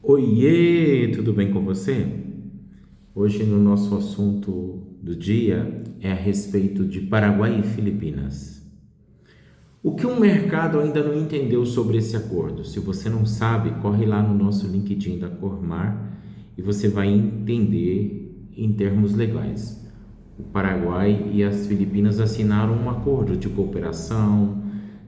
Oiê, tudo bem com você? Hoje no nosso assunto do dia é a respeito de Paraguai e Filipinas. O que o mercado ainda não entendeu sobre esse acordo? Se você não sabe, corre lá no nosso LinkedIn da Cormar e você vai entender em termos legais. O Paraguai e as Filipinas assinaram um acordo de cooperação,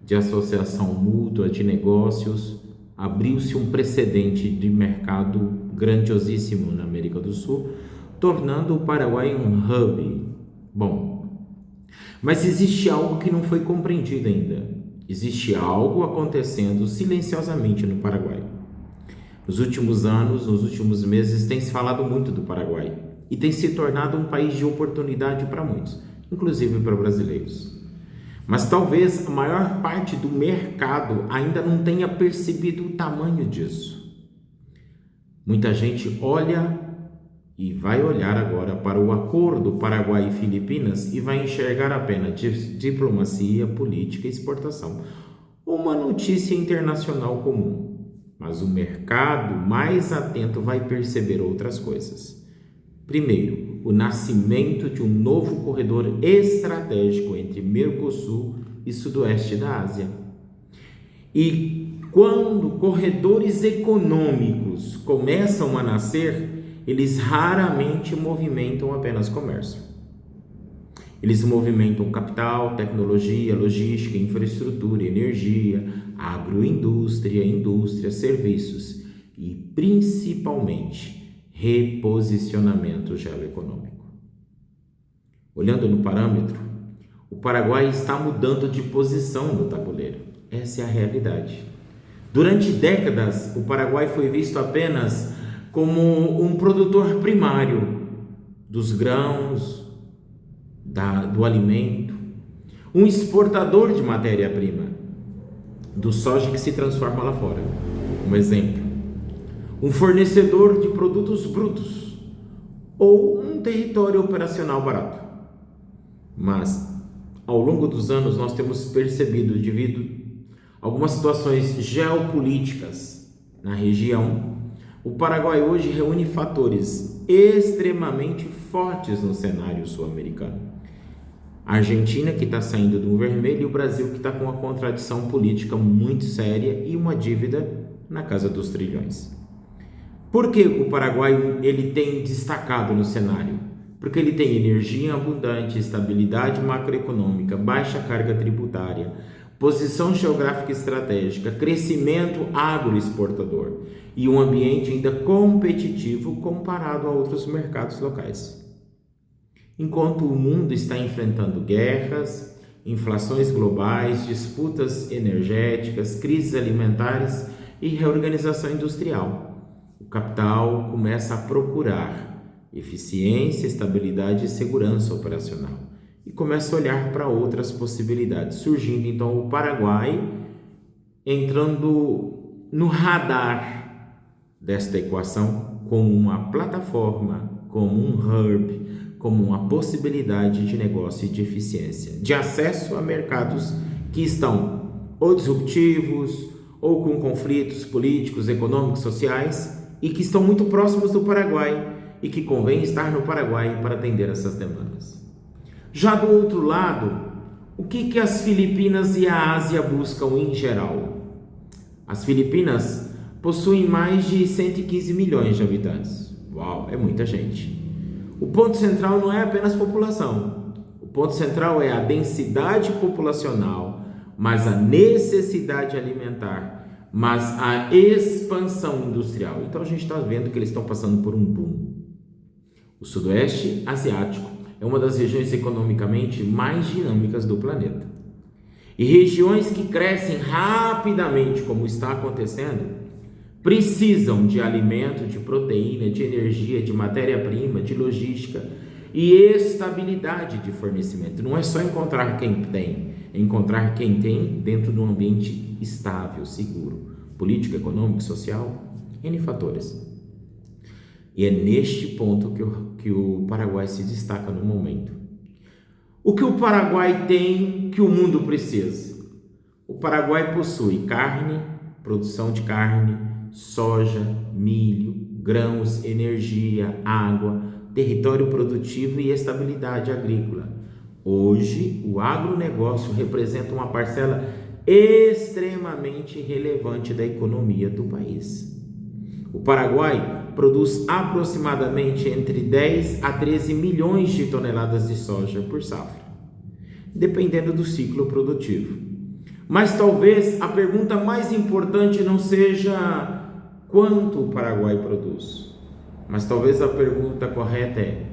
de associação mútua, de negócios. Abriu-se um precedente de mercado grandiosíssimo na América do Sul, tornando o Paraguai um hub. Bom, mas existe algo que não foi compreendido ainda. Existe algo acontecendo silenciosamente no Paraguai. Nos últimos anos, nos últimos meses, tem se falado muito do Paraguai e tem se tornado um país de oportunidade para muitos, inclusive para brasileiros. Mas talvez a maior parte do mercado ainda não tenha percebido o tamanho disso. Muita gente olha e vai olhar agora para o acordo Paraguai e Filipinas e vai enxergar apenas diplomacia, política e exportação, uma notícia internacional comum. Mas o mercado mais atento vai perceber outras coisas. Primeiro, o nascimento de um novo corredor estratégico entre Mercosul e Sudoeste da Ásia. E quando corredores econômicos começam a nascer, eles raramente movimentam apenas comércio. Eles movimentam capital, tecnologia, logística, infraestrutura, energia, agroindústria, indústria, serviços e principalmente reposicionamento geoeconômico. Olhando no parâmetro, o Paraguai está mudando de posição no tabuleiro. Essa é a realidade. Durante décadas, o Paraguai foi visto apenas como um produtor primário dos grãos, do alimento, um exportador de matéria-prima, do soja que se transforma lá fora. Um exemplo. Um fornecedor de produtos brutos ou um território operacional barato. Mas, ao longo dos anos, nós temos percebido, devido a algumas situações geopolíticas na região, o Paraguai hoje reúne fatores extremamente fortes no cenário sul-americano. A Argentina, que está saindo do vermelho, e o Brasil, que está com uma contradição política muito séria e uma dívida na casa dos trilhões. Por que o Paraguai ele tem destacado no cenário? Porque ele tem energia abundante, estabilidade macroeconômica, baixa carga tributária, posição geográfica estratégica, crescimento agroexportador e um ambiente ainda competitivo comparado a outros mercados locais. Enquanto o mundo está enfrentando guerras, inflações globais, disputas energéticas, crises alimentares e reorganização industrial, o capital começa a procurar eficiência, estabilidade e segurança operacional e começa a olhar para outras possibilidades, surgindo então o Paraguai entrando no radar desta equação como uma plataforma, como um hub, como uma possibilidade de negócio e de eficiência, de acesso a mercados que estão ou disruptivos ou com conflitos políticos, econômicos, sociais e que estão muito próximos do Paraguai e que convém estar no Paraguai para atender essas demandas. Já do outro lado, o que as Filipinas e a Ásia buscam em geral? As Filipinas possuem mais de 115 milhões de habitantes. Uau, é muita gente. O ponto central não é apenas população. O ponto central é a densidade populacional, mas a necessidade alimentar, mas a expansão industrial. Então a gente está vendo que eles estão passando por um boom. O Sudoeste Asiático é uma das regiões economicamente mais dinâmicas do planeta. E regiões que crescem rapidamente, como está acontecendo, precisam de alimento, de proteína, de energia, de matéria-prima, de logística e estabilidade de fornecimento. Não é só encontrar quem tem, é encontrar quem tem dentro de um ambiente estável, seguro, político, econômico, social, N fatores. E é neste ponto que o Paraguai se destaca no momento. O que o Paraguai tem que o mundo precisa? O Paraguai possui carne, produção de carne, soja, milho, grãos, energia, água, território produtivo e estabilidade agrícola. Hoje, o agronegócio representa uma parcela extremamente relevante da economia do país. O Paraguai produz aproximadamente entre 10 a 13 milhões de toneladas de soja por safra, dependendo do ciclo produtivo. Mas talvez a pergunta mais importante não seja quanto o Paraguai produz, mas talvez a pergunta correta é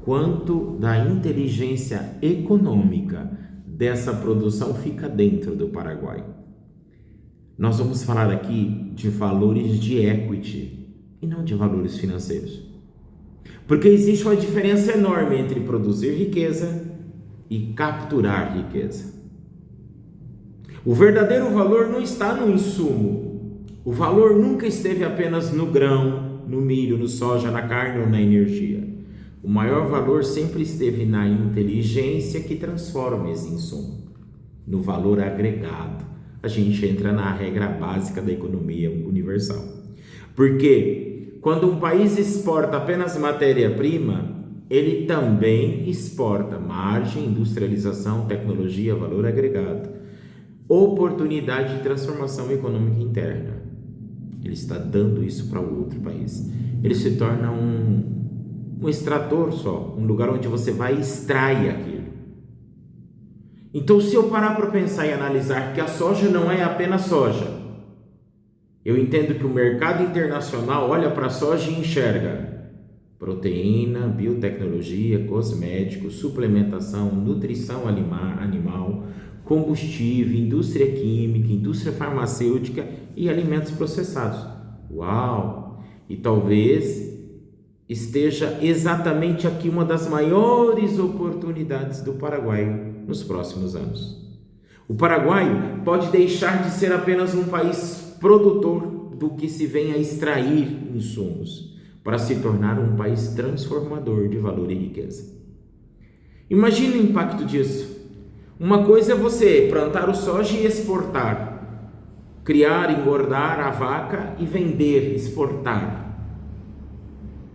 quanto da inteligência econômica dessa produção fica dentro do Paraguai. Nós vamos falar aqui de valores de equity e não de valores financeiros, porque existe uma diferença enorme entre produzir riqueza e capturar riqueza. O verdadeiro valor não está no insumo. O valor nunca esteve apenas no grão, no milho, no soja, na carne ou na energia. O maior valor sempre esteve na inteligência que transforma esse insumo, no valor agregado. A gente entra na regra básica da economia universal. Porque quando um país exporta apenas matéria-prima, ele também exporta margem, industrialização, tecnologia, valor agregado, oportunidade de transformação econômica interna. Ele está dando isso para o outro país. Ele se torna um extrator só, um lugar onde você vai e extrai aquilo. Então, se eu parar para pensar e analisar que a soja não é apenas soja, eu entendo que o mercado internacional olha para a soja e enxerga proteína, biotecnologia, cosméticos, suplementação, nutrição animal, combustível, indústria química, indústria farmacêutica e alimentos processados. Uau! E talvez esteja exatamente aqui uma das maiores oportunidades do Paraguai nos próximos anos. O Paraguai pode deixar de ser apenas um país produtor do que se vem a extrair insumos, para se tornar um país transformador de valor e riqueza. Imagine o impacto disso. Uma coisa é você plantar o soja e exportar, criar, engordar a vaca e vender, exportar.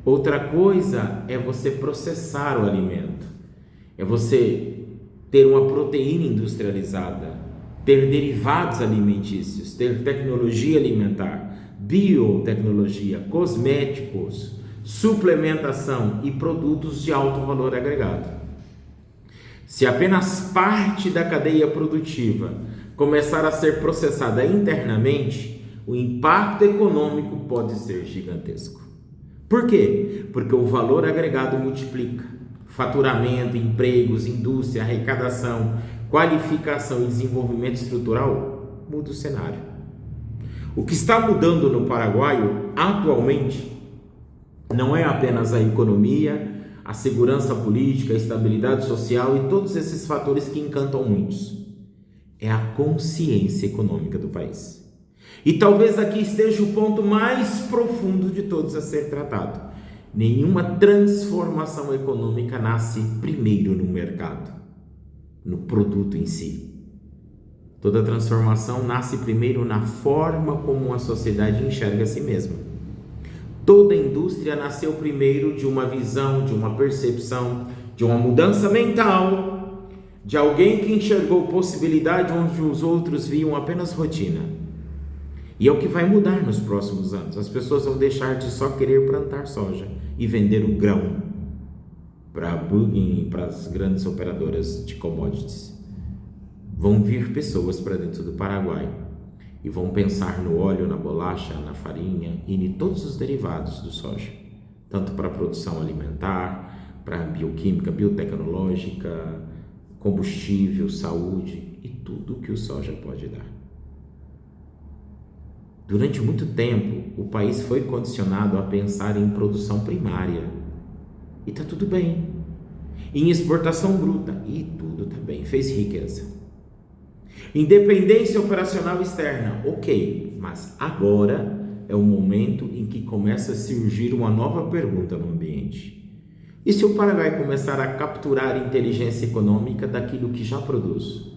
Outra coisa é você processar o alimento, é você ter uma proteína industrializada, ter derivados alimentícios, ter tecnologia alimentar, biotecnologia, cosméticos, suplementação e produtos de alto valor agregado. Se apenas parte da cadeia produtiva começar a ser processada internamente, o impacto econômico pode ser gigantesco. Por quê? Porque o valor agregado multiplica. Faturamento, empregos, indústria, arrecadação, qualificação e desenvolvimento estrutural muda o cenário. O que está mudando no Paraguai atualmente não é apenas a economia, a segurança política, a estabilidade social e todos esses fatores que encantam muitos. É a consciência econômica do país. E talvez aqui esteja o ponto mais profundo de todos a ser tratado. Nenhuma transformação econômica nasce primeiro no mercado, no produto em si. Toda transformação nasce primeiro na forma como a sociedade enxerga a si mesma. Toda indústria nasceu primeiro de uma visão, de uma percepção, de uma mudança mental, de alguém que enxergou possibilidade onde os outros viam apenas rotina. E é o que vai mudar nos próximos anos. As pessoas vão deixar de só querer plantar soja e vender o grão para as grandes operadoras de commodities. Vão vir pessoas para dentro do Paraguai e vão pensar no óleo, na bolacha, na farinha e em todos os derivados do soja, tanto para a produção alimentar, para a bioquímica, biotecnológica, combustível, saúde e tudo o que o soja pode dar. Durante muito tempo, o país foi condicionado a pensar em produção primária e está tudo bem, em exportação bruta e tudo está bem, fez riqueza. Independência operacional externa, ok, mas agora é o momento em que começa a surgir uma nova pergunta no ambiente. E se o Paraguai começar a capturar inteligência econômica daquilo que já produz?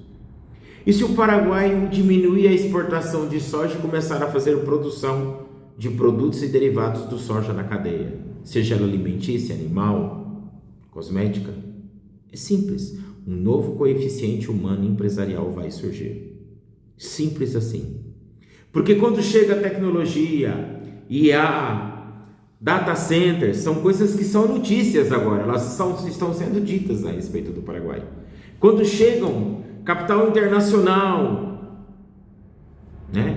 E se o Paraguai diminuir a exportação de soja e começar a fazer produção de produtos e derivados do soja na cadeia, seja ela alimentícia, animal, cosmética. É simples, um novo coeficiente humano empresarial vai surgir. Simples assim. Porque quando chega a tecnologia e a data centers, são coisas que são notícias agora, elas estão sendo ditas a respeito do Paraguai. Quando chegam capital internacional,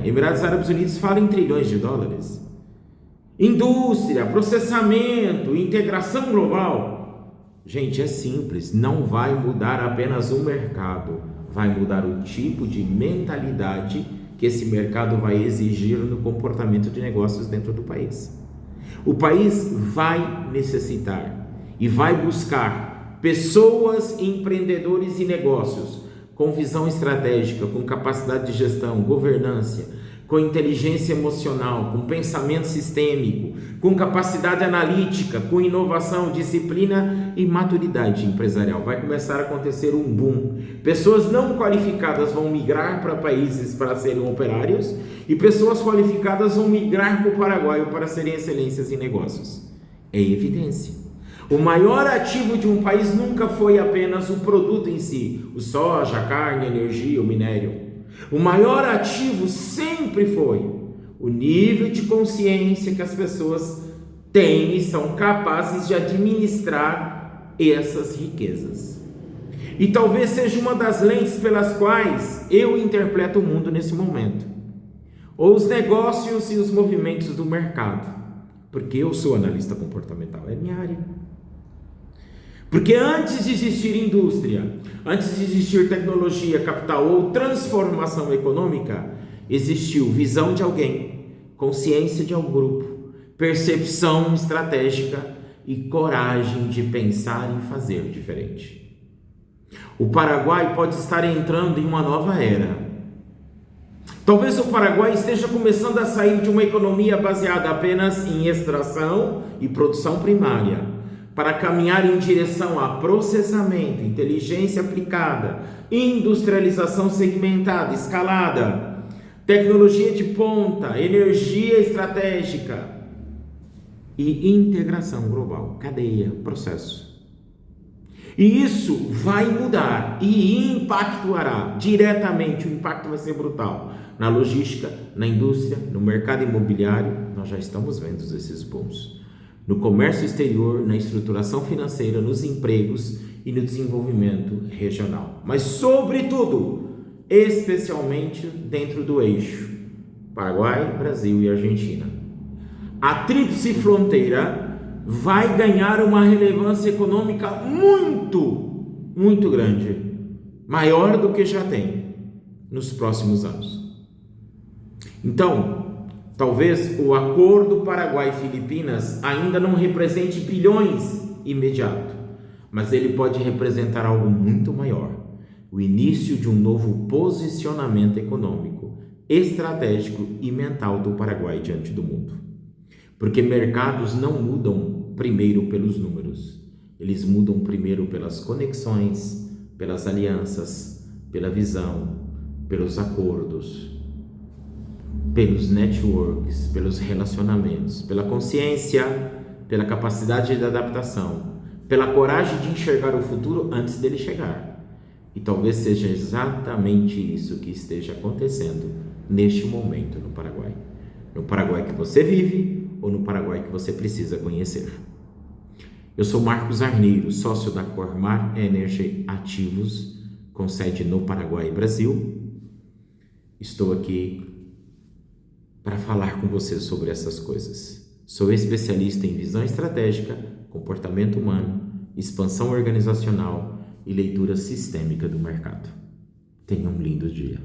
Emirados Árabes Unidos fala em trilhões de dólares. Indústria, processamento, integração global. Gente, é simples, não vai mudar apenas o mercado, vai mudar o tipo de mentalidade que esse mercado vai exigir no comportamento de negócios dentro do país. O país vai necessitar e vai buscar pessoas, empreendedores e negócios com visão estratégica, com capacidade de gestão, governança, com inteligência emocional, com pensamento sistêmico, com capacidade analítica, com inovação, disciplina e maturidade empresarial. Vai começar a acontecer um boom. Pessoas não qualificadas vão migrar para países para serem operários e pessoas qualificadas vão migrar para o Paraguai para serem excelências em negócios. É evidência. O maior ativo de um país nunca foi apenas o produto em si, o soja, a carne, a energia, o minério. O maior ativo sempre foi o nível de consciência que as pessoas têm e são capazes de administrar essas riquezas. E talvez seja uma das lentes pelas quais eu interpreto o mundo nesse momento, ou os negócios e os movimentos do mercado, porque eu sou analista comportamental, é minha área. Porque antes de existir indústria, antes de existir tecnologia, capital ou transformação econômica, existiu visão de alguém, consciência de algum grupo, percepção estratégica e coragem de pensar e fazer diferente. O Paraguai pode estar entrando em uma nova era. Talvez o Paraguai esteja começando a sair de uma economia baseada apenas em extração e produção primária, para caminhar em direção a processamento, inteligência aplicada, industrialização segmentada, escalada, tecnologia de ponta, energia estratégica e integração global, cadeia, processo. E isso vai mudar e impactará diretamente, o impacto vai ser brutal na logística, na indústria, no mercado imobiliário. Nós já estamos vendo esses booms. No comércio exterior, na estruturação financeira, nos empregos e no desenvolvimento regional. Mas, sobretudo, especialmente dentro do eixo Paraguai, Brasil e Argentina. A tríplice fronteira vai ganhar uma relevância econômica muito grande, maior do que já tem nos próximos anos. Então, talvez o acordo Paraguai-Filipinas ainda não represente bilhões imediato, mas ele pode representar algo muito maior, o início de um novo posicionamento econômico, estratégico e mental do Paraguai diante do mundo. Porque mercados não mudam primeiro pelos números, eles mudam primeiro pelas conexões, pelas alianças, pela visão, pelos acordos, pelos networks, pelos relacionamentos, pela consciência, pela capacidade de adaptação, pela coragem de enxergar o futuro antes dele chegar. E talvez seja exatamente isso que esteja acontecendo neste momento no Paraguai. No Paraguai que você vive ou no Paraguai que você precisa conhecer. Eu sou Marcos Arneiro, sócio da Cormar Energy Ativos, com sede no Paraguai e Brasil. Estou aqui para falar com você sobre essas coisas. Sou especialista em visão estratégica, comportamento humano, expansão organizacional e leitura sistêmica do mercado. Tenha um lindo dia.